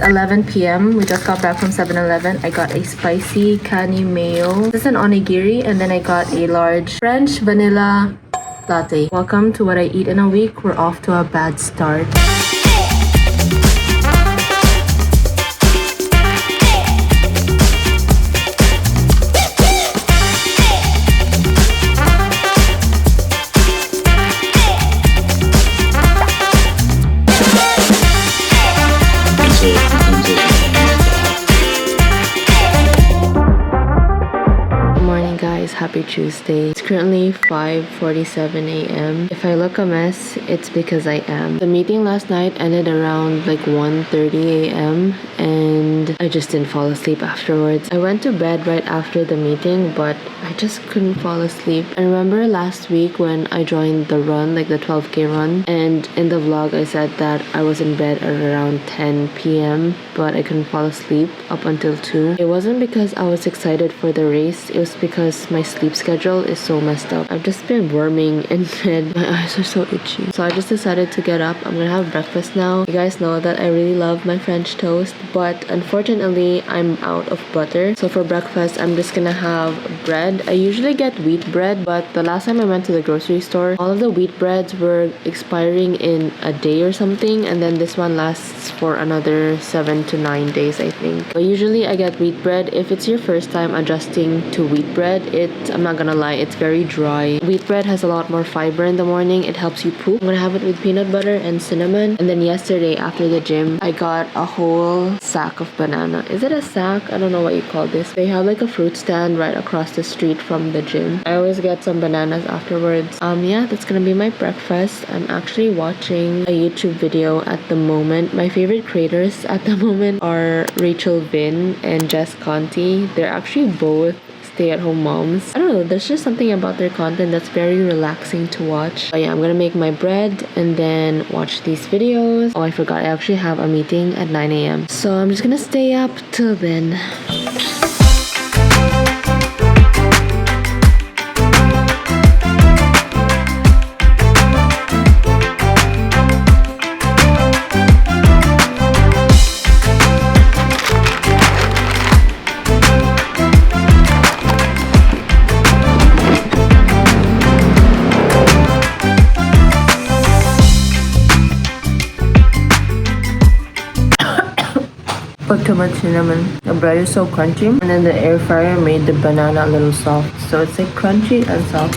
11 p.m. We just got back from 7-Eleven. I got a spicy kani mayo. This is an onigiri, and then I got a large French vanilla latte. Welcome to what I eat in a week. We're off to a bad start. Happy Tuesday. It's currently 5:47 a.m. If I look a mess, it's because I am. The meeting last night ended around like 1:30 a.m. and I just didn't fall asleep afterwards. I went to bed right after the meeting, but I just couldn't fall asleep. I remember last week when I joined the run, like the 12k run, and in the vlog I said that I was in bed at around 10 p.m. but I couldn't fall asleep up until 2. It wasn't because I was excited for the race, it was because my sleep schedule is so messed up. I've just been worming in bed. My eyes are so itchy. So I just decided to get up. I'm gonna have breakfast now. You guys know that I really love my French toast, but unfortunately I'm out of butter. So for breakfast, I'm just gonna have bread. I usually get wheat bread, but the last time I went to the grocery store, all of the wheat breads were expiring in a day or something, and then this one lasts for another 7 to 9 days, I think. But usually I get wheat bread. If it's your first time adjusting to wheat bread, I'm not gonna lie, it's very dry. Wheat bread has a lot more fiber in the morning. It helps you poop. I'm gonna have it with peanut butter and cinnamon. And then yesterday after the gym, I got a whole sack of banana. Is it a sack? I don't know what you call this. They have like a fruit stand right across the street from the gym. I always get some bananas afterwards. Yeah, that's gonna be my breakfast. I'm actually watching a YouTube video at the moment. My favorite creators at the moment are Rachel Vin and Jess Conti. They're actually both stay-at-home moms. I don't know, there's just something about their content that's very relaxing to watch. But yeah, I'm gonna make my bread and then watch these videos. Oh, I forgot, I actually have a meeting at 9 a.m. So I'm just gonna stay up till then. Put too much cinnamon. The bread is so crunchy, and then the air fryer made the banana a little soft, so it's like crunchy and soft.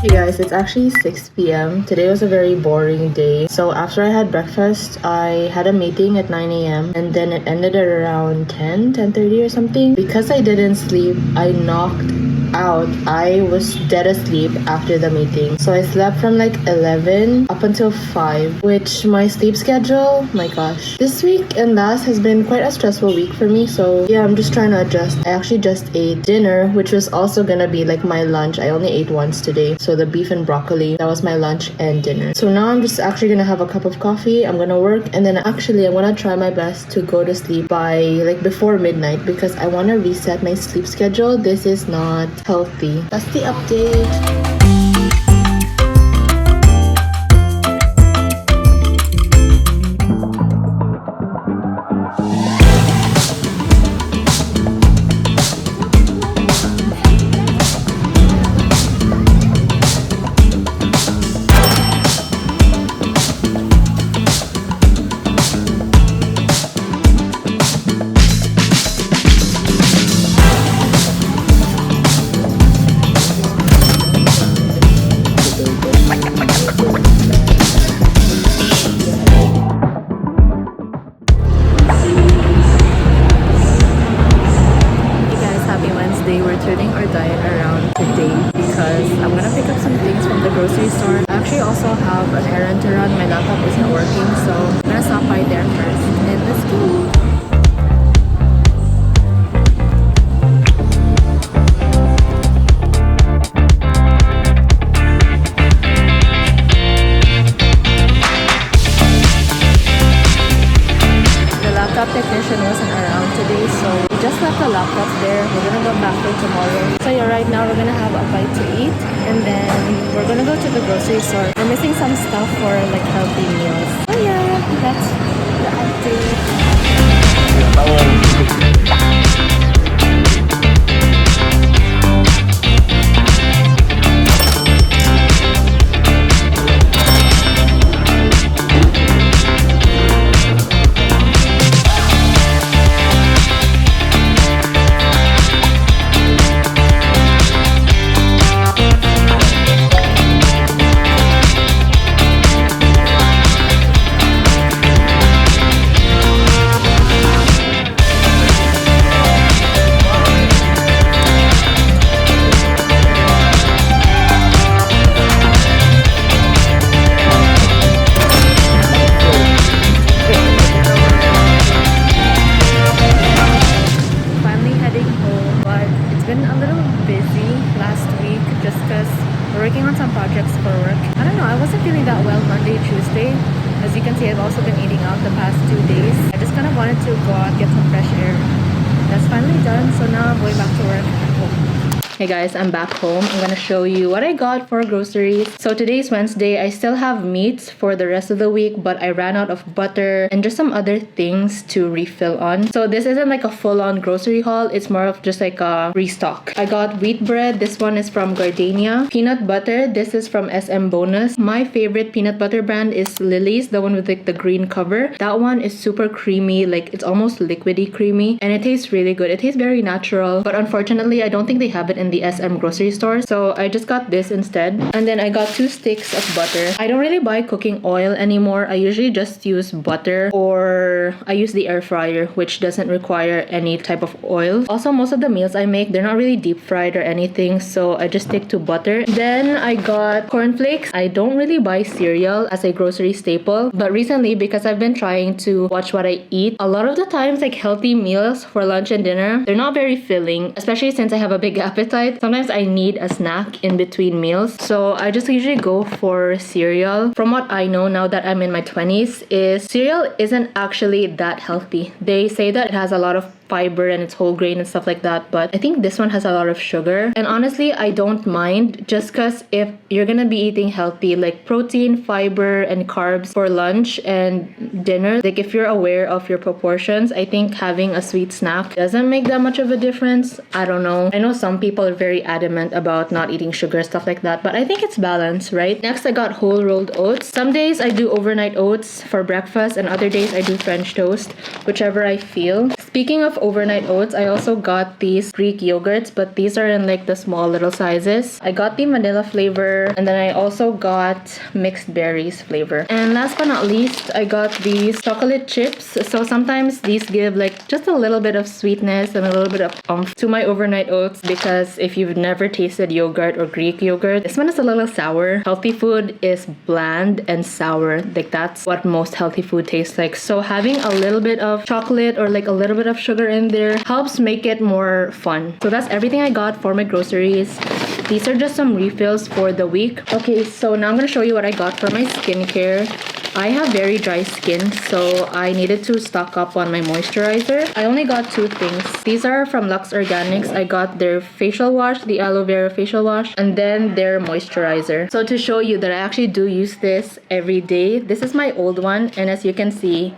Hey guys, it's actually 6 p.m. Today was a very boring day. So after I had breakfast, I had a meeting at 9 a.m. and then it ended at around 10:30 or something. Because I didn't sleep, I knocked out. I was dead asleep after the meeting. So I slept from like 11 up until 5, which my sleep schedule, my gosh. This week and last has been quite a stressful week for me. So yeah, I'm just trying to adjust. I actually just ate dinner, which was also gonna be like my lunch. I only ate once today. So the beef and broccoli, that was my lunch and dinner. So now I'm just actually gonna have a cup of coffee. I'm gonna work, and then actually I'm gonna try my best to go to sleep by like before midnight because I want to reset my sleep schedule. This is not healthy. That's the update. We're turning our diet around today because I'm gonna pick up some things from the grocery store. I actually also have an errand to run. My laptop isn't working, so I'm gonna stop by there first and let's go. Technician wasn't around today, so we just left the laptop there. We're gonna go back for tomorrow. So yeah, right now we're gonna have a bite to eat grocery store. We're missing some stuff for like healthy meals. Oh yeah, that's the update. Working on some projects for work. I don't know, I wasn't feeling that well Monday, Tuesday. As you can see, I've also been eating out the past 2 days. I just kind of wanted to go out, get some fresh air. That's finally done, so now I'm going back to work at home. Hey guys, I'm back home. I'm gonna show you what I got for groceries. So today's Wednesday. I still have meats for the rest of the week, but I ran out of butter and just some other things to refill on. So this isn't like a full-on grocery haul. It's more of just like a restock. I got wheat bread. This one is from Gardenia. Peanut butter. This is from SM Bonus. My favorite peanut butter brand is Lily's, the one with like the green cover. That one is super creamy, like it's almost liquidy creamy, and it tastes really good. It tastes very natural, but unfortunately I don't think they have it in the SM grocery store, so I just got this instead. And then I got 2 sticks of butter. I don't really buy cooking oil anymore. I usually just use butter, or I use the air fryer, which doesn't require any type of oil. Also, most of the meals I make, they're not really deep fried or anything, so I just stick to butter. Then I got cornflakes. I don't really buy cereal as a grocery staple, but recently, because I've been trying to watch what I eat, a lot of the times like healthy meals for lunch and dinner, they're not very filling, especially since I have a big appetite. Sometimes I need a snack in between meals, so I just usually go for cereal. From what I know now that I'm in my 20s, is cereal isn't actually that healthy. They say that it has a lot of fiber and it's whole grain and stuff like that, but I think this one has a lot of sugar, and honestly I don't mind, just because if you're gonna be eating healthy, like protein, fiber, and carbs for lunch and dinner, like if you're aware of your proportions, I think having a sweet snack doesn't make that much of a difference. I don't know. I know some people are very adamant about not eating sugar, stuff like that, but I think it's balanced, right? Next, I got whole rolled oats. Some days I do overnight oats for breakfast, and other days I do French toast, whichever I feel. Speaking of overnight oats, I also got these Greek yogurts, but these are in like the small little sizes. I got the vanilla flavor, and then I also got mixed berries flavor. And last but not least, I got these chocolate chips. So sometimes these give like just a little bit of sweetness and a little bit of oomph to my overnight oats, because if you've never tasted yogurt or Greek yogurt, this one is a little sour. Healthy food is bland and sour. Like that's what most healthy food tastes like. So having a little bit of chocolate or like a little bit of sugar in there helps make it more fun. So that's everything I got for my groceries. These are just some refills for the week. Okay, so now I'm gonna show you what I got for my skincare. I have very dry skin, so I needed to stock up on my moisturizer. I only got 2 things. These are from Lux Organics. I got their facial wash, the aloe vera facial wash, and then their moisturizer. So to show you that I actually do use this every day, this is my old one, and as you can see,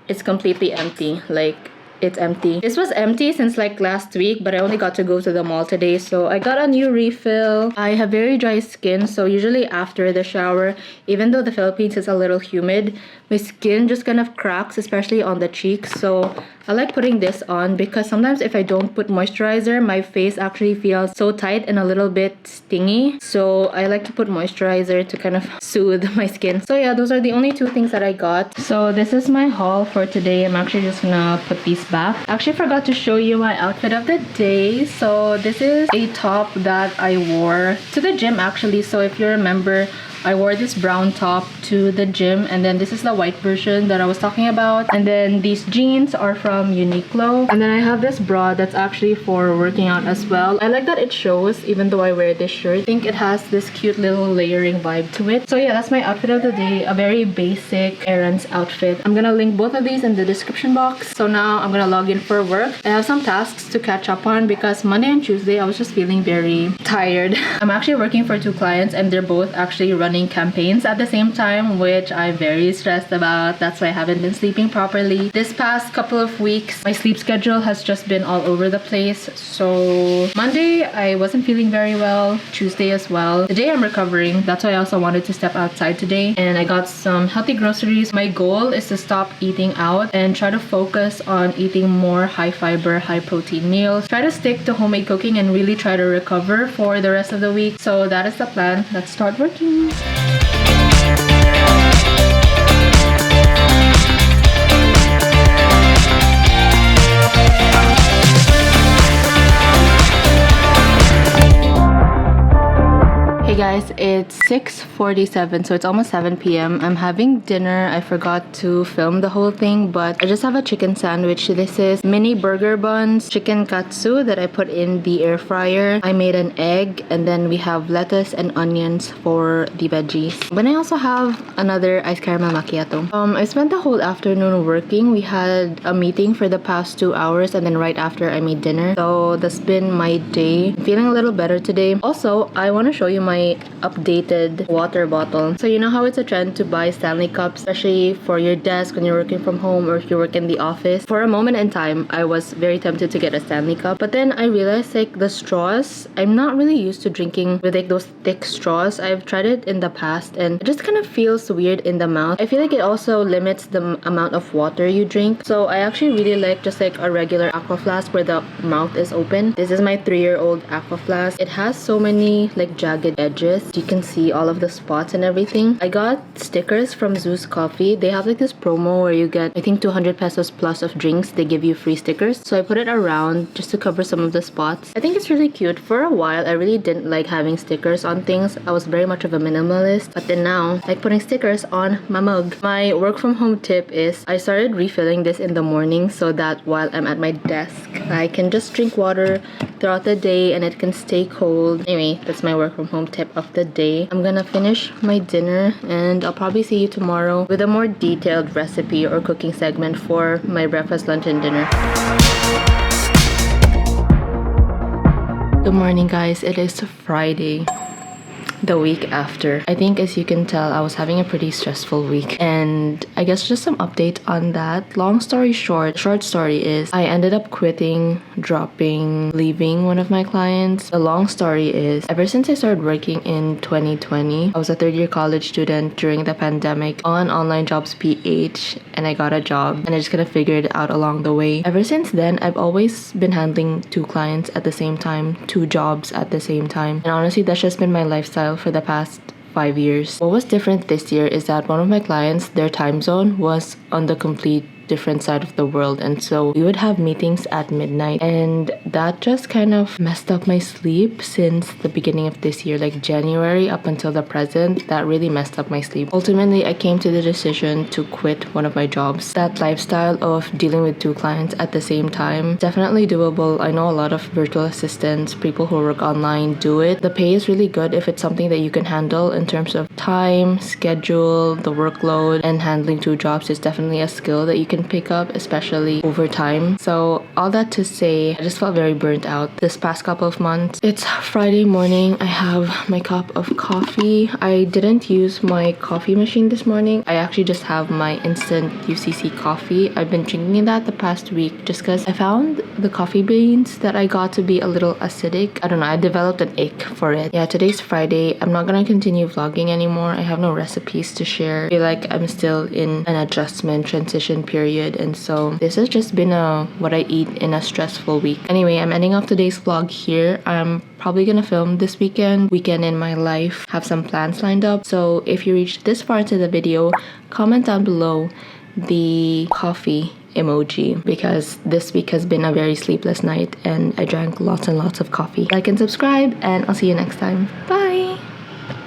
it's completely empty. Like, it's empty. This was empty since like last week, but I only got to go to the mall today, so I got a new refill. I have very dry skin, so usually after the shower, even though the Philippines is a little humid, my skin just kind of cracks, especially on the cheeks. So I like putting this on because sometimes if I don't put moisturizer, my face actually feels so tight and a little bit stingy. So I like to put moisturizer to kind of soothe my skin. So yeah, those are the only 2 things that I got. So this is my haul for today. I'm actually just gonna put these back. Actually forgot to show you my outfit of the day. So this is a top that I wore to the gym actually. So if you remember, I wore this brown top to the gym, and then this is the white version that I was talking about. And then these jeans are from Uniqlo. And then I have this bra that's actually for working out as well. I like that it shows even though I wear this shirt. I think it has this cute little layering vibe to it. So yeah, that's my outfit of the day. A very basic errands outfit. I'm gonna link both of these in the description box. So now I'm gonna log in for work. I have some tasks to catch up on because Monday and Tuesday I was just feeling very tired. I'm actually working for 2 clients, and they're both actually running running campaigns at the same time, which I'm very stressed about. That's why I haven't been sleeping properly. This past couple of weeks, my sleep schedule has just been all over the place. So Monday, I wasn't feeling very well. Tuesday as well. Today, I'm recovering. That's why I also wanted to step outside today. And I got some healthy groceries. My goal is to stop eating out and try to focus on eating more high fiber, high protein meals. Try to stick to homemade cooking and really try to recover for the rest of the week. So that is the plan. Let's start working. Hey guys, it's 6:47, so it's almost 7 p.m. I'm having dinner. I forgot to film the whole thing, but I just have a chicken sandwich. This is mini burger buns, chicken katsu that I put in the air fryer. I made an egg, and then we have lettuce and onions for the veggies. But I also have another iced caramel macchiato. I spent the whole afternoon working. We had a meeting for the past 2 hours, and then right after I made dinner. So that's been my day. I'm feeling a little better today. Also, I want to show you my updated water bottle. So you know how it's a trend to buy Stanley cups, especially for your desk when you're working from home or if you work in the office. For a moment in time, I was very tempted to get a Stanley cup, but then I realized like the straws, I'm not really used to drinking with like those thick straws. I've tried it in the past and it just kind of feels weird in the mouth. I feel like it also limits the amount of water you drink. So I actually really like just like a regular aqua flask where the mouth is open. This is my 3-year-old aqua flask. It has so many like jagged edges. You can see all of the spots and everything. I got stickers from Zeus Coffee. They have like this promo where you get, I think, 200 pesos plus of drinks. They give you free stickers. So I put it around just to cover some of the spots. I think it's really cute. For a while, I really didn't like having stickers on things. I was very much of a minimalist. But then now, I like putting stickers on my mug. My work from home tip is I started refilling this in the morning so that while I'm at my desk, I can just drink water throughout the day and it can stay cold. Anyway, that's my work from home tip of the day. I'm gonna finish my dinner and I'll probably see you tomorrow with a more detailed recipe or cooking segment for my breakfast, lunch, and dinner. Good morning guys, it is Friday, the week after. I think as you can tell, I was having a pretty stressful week and I guess just some update on that. Long story short story is I ended up quitting, dropping, leaving one of my clients. The long story is ever since I started working in 2020, I was a third-year college student during the pandemic on Online Jobs PH and I got a job and I just kind of figured it out along the way. Ever since then, I've always been handling 2 clients at the same time, 2 jobs at the same time. And honestly, that's just been my lifestyle for the past 5 years. What was different this year is that one of my clients, their time zone was on the complete different side of the world, and so we would have meetings at midnight, and that just kind of messed up my sleep since the beginning of this year, like January up until the present. That really messed up my sleep. Ultimately, I came to the decision to quit one of my jobs. That lifestyle of dealing with 2 clients at the same time, definitely doable. I know a lot of virtual assistants, people who work online do it. The pay is really good if it's something that you can handle in terms of time, schedule, the workload, and handling 2 jobs is definitely a skill that you can pick up, especially over time. So all that to say, I just felt very burnt out this past couple of months. It's Friday morning. I have my cup of coffee. I didn't use my coffee machine this morning. I actually just have my instant UCC coffee. I've been drinking that the past week just because I found the coffee beans that I got to be a little acidic. I don't know, I developed an ick for it. Yeah, today's Friday. I'm not gonna continue vlogging anymore. I have no recipes to share. I feel like I'm still in an adjustment transition period, and so this has just been what I eat in a stressful week. Anyway, I'm ending off today's vlog here. I'm probably gonna film this weekend in my life, have some plans lined up. So if you reached this far into the video, comment down below the coffee emoji because this week has been a very sleepless night and I drank lots and lots of coffee. Like and subscribe, and I'll see you next time. Bye.